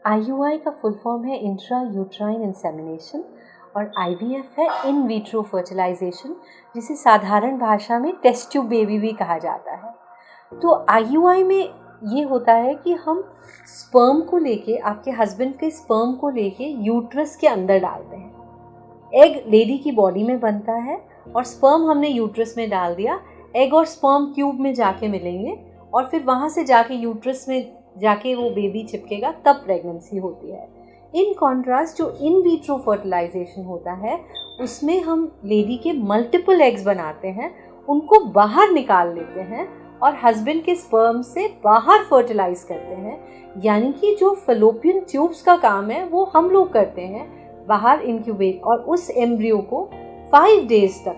IUI का full form है intra uterine insemination और IVF है इन विट्रो फर्टिलाइजेशन, जिसे साधारण भाषा में टेस्ट ट्यूब बेबी भी कहा जाता है। तो IUI में ये होता है कि हम स्पर्म को लेके, आपके हस्बैंड के स्पर्म को लेके यूट्रस के अंदर डालते हैं। एग लेडी की बॉडी में बनता है और स्पर्म हमने यूट्रस में डाल दिया। एग और स्पर्म ट्यूब में जाके मिलेंगे और फिर वहाँ से जाके यूट्रस में जाके वो बेबी चिपकेगा, तब प्रेगनेंसी होती है। इन कॉन्ट्रास्ट जो इन विट्रो फर्टिलाइजेशन होता है उसमें हम लेडी के मल्टीपल एग्स बनाते हैं, उनको बाहर निकाल लेते हैं और हस्बैंड के स्पर्म से बाहर फर्टिलाइज करते हैं। यानी कि जो फेलोपियन ट्यूब्स का काम है वो हम लोग करते हैं, बाहर इंक्यूबेट, और उस एम्ब्रियो को 5 डेज तक,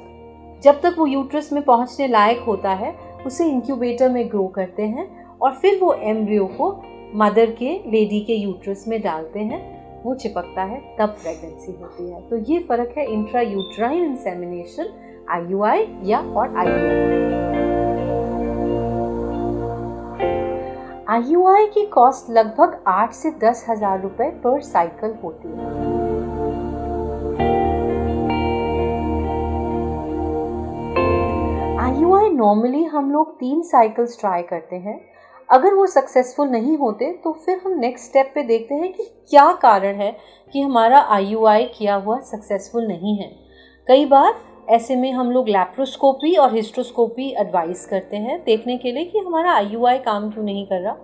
जब तक वो यूट्रस में पहुंचने लायक होता है, उसे इंक्यूबेटर में ग्रो करते हैं और फिर वो एम्ब्रियो को मदर के लेडी के यूट्रस में डालते हैं, वो चिपकता है, तब प्रेगनेंसी होती है। तो ये फ़र्क है इंट्रा यूट्राइन इंसेमिनेशन, IUI या और IVF। IUI की कॉस्ट लगभग 8 से 10 हज़ार रुपये पर साइकिल होती है। IUI नॉर्मली हम लोग 3 साइकिल्स ट्राई करते हैं। अगर वो सक्सेसफुल नहीं होते तो फिर हम नेक्स्ट स्टेप पे देखते हैं कि क्या कारण है कि हमारा IUI किया हुआ सक्सेसफुल नहीं है। कई बार ऐसे में हम लोग लैप्रोस्कोपी और हिस्ट्रोस्कोपी एडवाइस करते हैं देखने के लिए कि हमारा IUI काम क्यों नहीं कर रहा।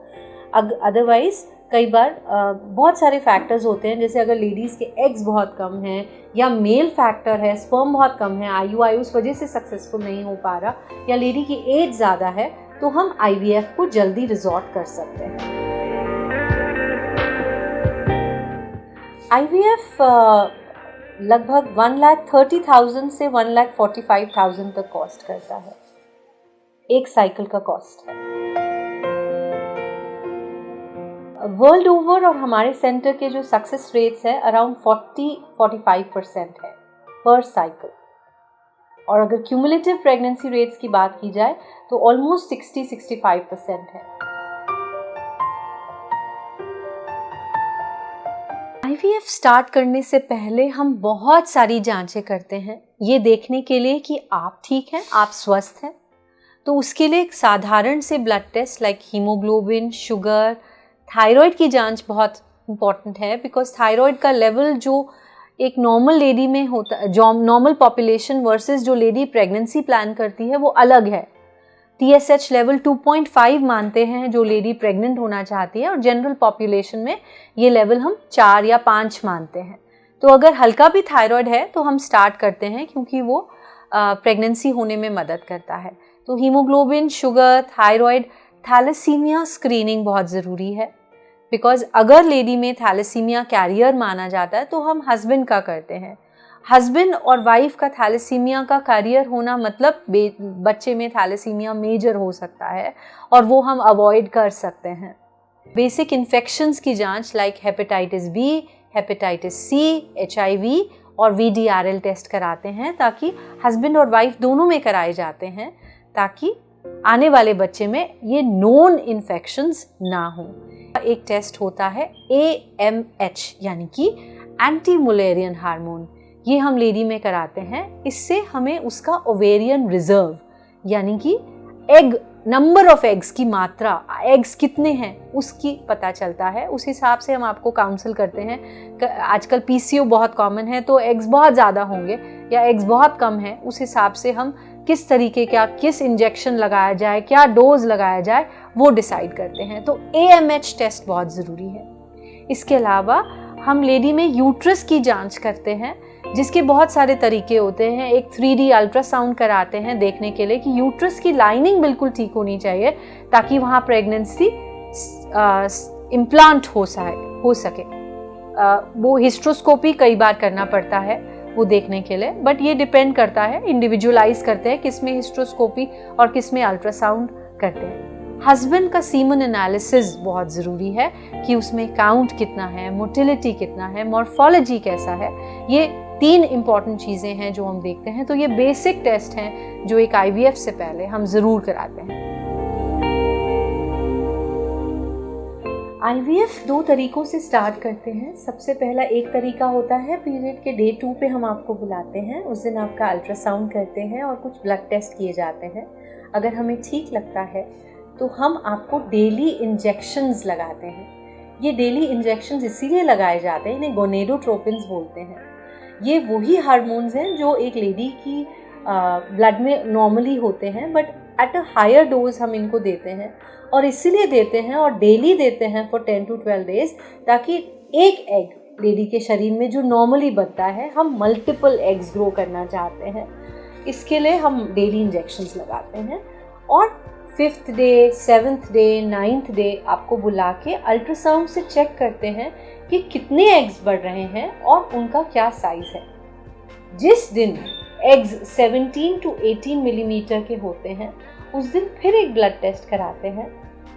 अदरवाइज़ कई बार बहुत सारे फैक्टर्स होते हैं, जैसे अगर लेडीज़ के एग्स बहुत कम हैं या मेल फैक्टर है, स्पर्म बहुत कम है, IUI उस वजह से सक्सेसफुल नहीं हो पा रहा, या लेडी की एज ज़्यादा है, तो हम IVF को जल्दी रिजॉर्ट कर सकते हैं। IVF लगभग 1,30,000 से 1,45,000 तक कॉस्ट करता है, एक साइकिल का कॉस्ट है। वर्ल्ड ओवर और हमारे सेंटर के जो सक्सेस रेट्स है अराउंड 40-45% है पर साइकिल, और अगर क्यूमुलेटिव प्रेगनेंसी रेट्स की बात की जाए तो ऑलमोस्ट 60-65% है। IVF स्टार्ट करने से पहले हम बहुत सारी जांचें करते हैं, ये देखने के लिए कि आप ठीक हैं, आप स्वस्थ हैं। तो उसके लिए एक साधारण से blood taste like haemoglobin, sugar, thyroid की जांच बहुत इम्पॉर्टेंट है, बिकॉज थायराइड का लेवल जो एक नॉर्मल लेडी में होता है, जो नॉर्मल पॉपुलेशन वर्सेस जो लेडी प्रेगनेंसी प्लान करती है, वो अलग है। TSH लेवल 2.5 मानते हैं जो लेडी प्रेग्नेंट होना चाहती है, और जनरल पॉपुलेशन में ये लेवल हम 4 या 5 मानते हैं। तो अगर हल्का भी थायराइड है तो हम स्टार्ट करते हैं, क्योंकि वो प्रेगनेंसी होने में मदद करता है। तो haemoglobin, sugar, thyroid, thalassaemia screening बहुत ज़रूरी है, बिकॉज अगर लेडी में थैलेसीमिया कैरियर माना जाता है तो हम हस्बैंड का करते हैं। हस्बैंड और वाइफ का थैलेसीमिया का कैरियर होना मतलब बच्चे में थैलेसीमिया मेजर हो सकता है, और वो हम अवॉइड कर सकते हैं। बेसिक इन्फेक्शंस की जांच like hepatitis B, hepatitis C, HIV और VDRL टेस्ट कराते हैं, ताकि हस्बैंड और वाइफ दोनों में कराए जाते हैं, ताकि आने वाले बच्चे में ये नोन इन्फेक्शंस ना हो। एक टेस्ट होता है AMH यानी कि एंटी मुलेरियन हार्मोन, ये हम लेडी में कराते हैं। इससे हमें उसका ओवेरियन रिजर्व यानी कि एग नंबर ऑफ एग्स की मात्रा, एग्स कितने हैं उसकी पता चलता है। उस हिसाब से हम आपको काउंसल करते हैं। आजकल PCO बहुत कॉमन है, तो एग्स बहुत ज़्यादा होंगे या एग्स बहुत कम है, उस हिसाब से हम किस तरीके का, किस इंजेक्शन लगाया जाए, क्या डोज लगाया जाए, वो डिसाइड करते हैं। तो AMH टेस्ट बहुत ज़रूरी है। इसके अलावा हम लेडी में यूट्रस की जांच करते हैं, जिसके बहुत सारे तरीके होते हैं। एक 3D अल्ट्रासाउंड कराते हैं देखने के लिए कि यूट्रस की लाइनिंग बिल्कुल ठीक होनी चाहिए, ताकि वहाँ प्रेगनेंसी इम्प्लांट हो सके। वो हिस्ट्रोस्कोपी कई बार करना पड़ता है वो देखने के लिए, बट ये डिपेंड करता है, इंडिविजुअलाइज करते हैं किस में हिस्ट्रोस्कोपी और किस में अल्ट्रासाउंड करते हैं। हस्बैंड का सीमन एनालिसिस बहुत ज़रूरी है कि उसमें काउंट कितना है, मोटिलिटी कितना है, मॉर्फोलॉजी कैसा है। ये 3 इम्पॉर्टेंट चीज़ें हैं जो हम देखते हैं। तो ये बेसिक टेस्ट हैं जो एक IVF से पहले हम ज़रूर कराते हैं। IVF 2 तरीकों से स्टार्ट करते हैं। सबसे पहला एक तरीका होता है पीरियड के डे 2 पे हम आपको बुलाते हैं, उस दिन आपका अल्ट्रासाउंड करते हैं और कुछ ब्लड टेस्ट किए जाते हैं। अगर हमें ठीक लगता है तो हम आपको डेली इंजेक्शंस लगाते हैं। ये डेली इंजेक्शंस इसीलिए लगाए जाते हैं, इन्हें गोनेडोट्रोपिन्स बोलते हैं। ये वही हार्मोन्स हैं जो एक लेडी की ब्लड में नॉर्मली होते हैं, but at a higher dose हम इनको देते हैं और इसीलिए देते हैं और डेली देते हैं फॉर 10 to 12 डेज, ताकि एक एग लेडी के शरीर में जो नॉर्मली बनता है, हम मल्टीपल एग्स ग्रो करना चाहते हैं, इसके लिए हम डेली इंजेक्शंस लगाते हैं। और 5th day, 7th day, 9th day आपको बुला के अल्ट्रासाउंड से चेक करते हैं कि कितने एग्स बढ़ रहे हैं और उनका क्या साइज है। जिस दिन एग्स 17 to 18 मिलीमीटर के होते हैं, उस दिन फिर एक ब्लड टेस्ट कराते हैं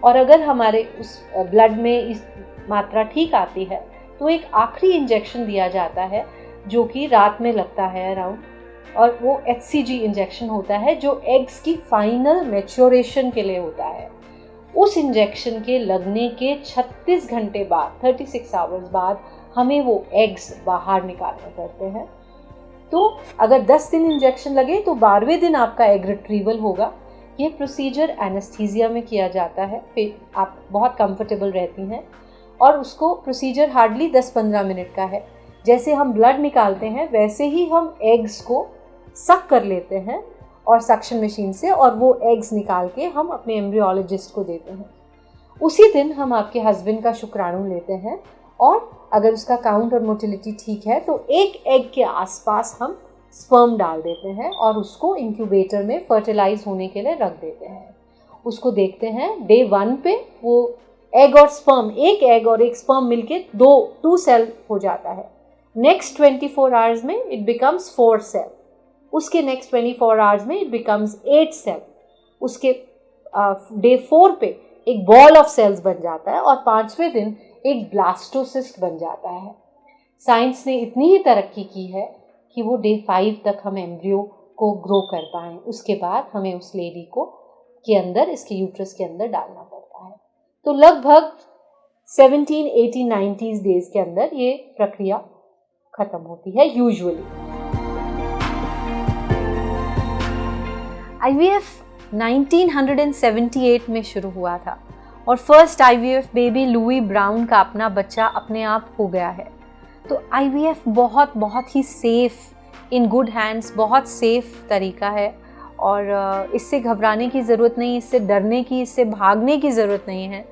और अगर हमारे उस ब्लड में इस मात्रा ठीक आती है तो एक आखिरी इंजेक्शन दिया जाता है जो कि रात में लगता है अराउंड, और वो HCG इंजेक्शन होता है जो एग्स की फाइनल मैच्योरेशन के लिए होता है। उस इंजेक्शन के लगने के 36 घंटे बाद, 36 आवर्स बाद हमें वो एग्स बाहर निकालने पड़ते हैं। तो अगर 10 दिन इंजेक्शन लगे तो 12वें दिन आपका एग रिट्रीवल होगा। ये प्रोसीजर एनेस्थीसिया में किया जाता है, फिर आप बहुत कंफर्टेबल रहती हैं और उसको प्रोसीजर हार्डली 10-15 मिनट का है। जैसे हम ब्लड निकालते हैं वैसे ही हम एग्स को सक कर लेते हैं और सक्शन मशीन से, और वो एग्स निकाल के हम अपने एम्ब्रियोलॉजिस्ट को देते हैं। उसी दिन हम आपके हस्बैंड का शुक्राणु लेते हैं और अगर उसका काउंट और मोटिलिटी ठीक है तो एक एग के आसपास हम स्पर्म डाल देते हैं और उसको इंक्यूबेटर में फर्टिलाइज होने के लिए रख देते हैं। उसको देखते हैं डे 1 पे वो एग और स्पर्म, एक एग और एक स्पर्म मिलके 2 सेल हो जाता है। नेक्स्ट 24 आवर्स में इट बिकम्स 4 सेल, उसके नेक्स्ट 24 आवर्स में इट बिकम्स 8 सेल, उसके डे 4 पे एक बॉल ऑफ सेल्स बन जाता है और 5वें दिन एक ब्लास्टोसिस्ट बन जाता है। साइंस ने इतनी ही तरक्की की है कि वो डे 5 तक हम एम्ब्रियो को ग्रो कर पाएँ। उसके बाद हमें उस लेडी को के अंदर, इसके यूट्रस के अंदर डालना पड़ता है। तो लगभग 17, 18, 90 डेज के अंदर ये प्रक्रिया खत्म होती है यूजुअली। IVF 1978 में शुरू हुआ था और first IVF baby Louise Brown का अपना बच्चा अपने आप हो गया है। तो IVF बहुत ही सेफ़, इन गुड हैंड्स, बहुत सेफ़ तरीका है और इससे घबराने की ज़रूरत नहीं, इससे डरने की, इससे भागने की ज़रूरत नहीं है।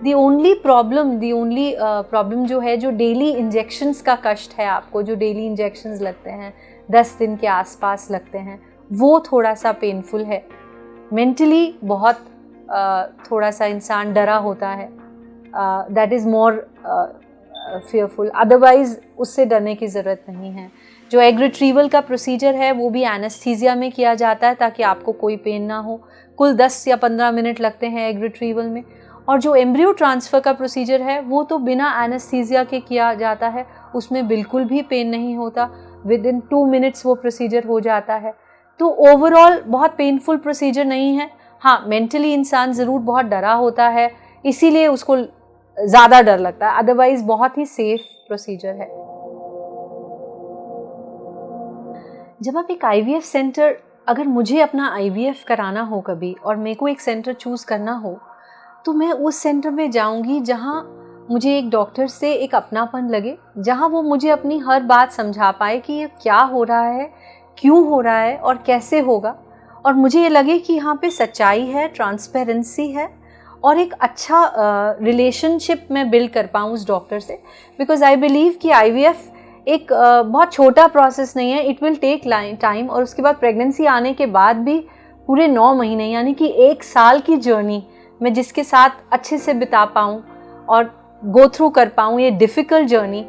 दी ओनली प्रॉब्लम जो है, जो डेली इंजेक्शंस का कष्ट है आपको, जो डेली इंजेक्शंस लगते हैं 10 दिन के आसपास लगते हैं, वो थोड़ा सा पेनफुल है। मेंटली बहुत थोड़ा सा इंसान डरा होता है, that is more fearful. Otherwise उससे डरने की ज़रूरत नहीं है। जो एग रिट्रीवल का प्रोसीजर है वो भी एनेस्थीसिया में किया जाता है ताकि आपको कोई पेन ना हो। कुल 10 या 15 मिनट लगते हैं एग रिट्रीवल में। और जो एम्ब्रियो ट्रांसफ़र का प्रोसीजर है वो तो बिना एनेस्थीसिया के किया जाता है, उसमें बिल्कुल भी पेन नहीं होता, विद इन 2 मिनट्स वो प्रोसीजर हो जाता है। तो ओवरऑल बहुत पेनफुल प्रोसीजर नहीं है। हाँ, मेंटली इंसान ज़रूर बहुत डरा होता है, इसीलिए उसको ज़्यादा डर लगता है, अदरवाइज़ बहुत ही सेफ प्रोसीजर है। जब आप एक IVF सेंटर, अगर मुझे अपना IVF कराना हो कभी और मेरे को एक सेंटर चूज़ करना हो तो मैं उस सेंटर में जाऊंगी जहां मुझे एक डॉक्टर से एक अपनापन लगे, जहां वो मुझे अपनी हर बात समझा पाए कि ये क्या हो रहा है, क्यों हो रहा है और कैसे होगा, और मुझे ये लगे कि यहाँ पे सच्चाई है, ट्रांसपेरेंसी है और एक अच्छा रिलेशनशिप मैं बिल्ड कर पाऊँ उस डॉक्टर से। बिकॉज आई बिलीव कि IVF एक बहुत छोटा प्रोसेस नहीं है, इट विल टेक टाइम, और उसके बाद प्रेगनेंसी आने के बाद भी पूरे 9 महीने यानी कि 1 साल की जर्नी मैं जिसके साथ अच्छे से बिता पाऊँ और गो थ्रू कर पाऊँ ये डिफ़िकल्ट जर्नी,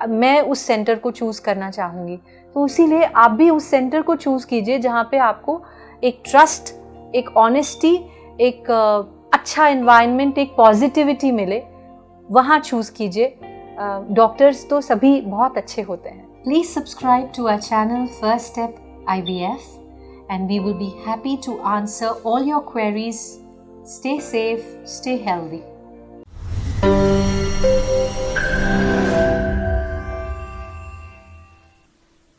मैं उस सेंटर को चूज़ करना चाहूँगी। तो इसीलिए आप भी उस सेंटर को चूज़ कीजिए जहाँ पे आपको एक ट्रस्ट, एक ऑनेस्टी, एक अच्छा एनवायरनमेंट, एक पॉजिटिविटी मिले, वहाँ चूज़ कीजिए। डॉक्टर्स तो सभी बहुत अच्छे होते हैं। Please subscribe to our channel first step IVF and we will be happy to answer all your queries. Stay safe, stay healthy.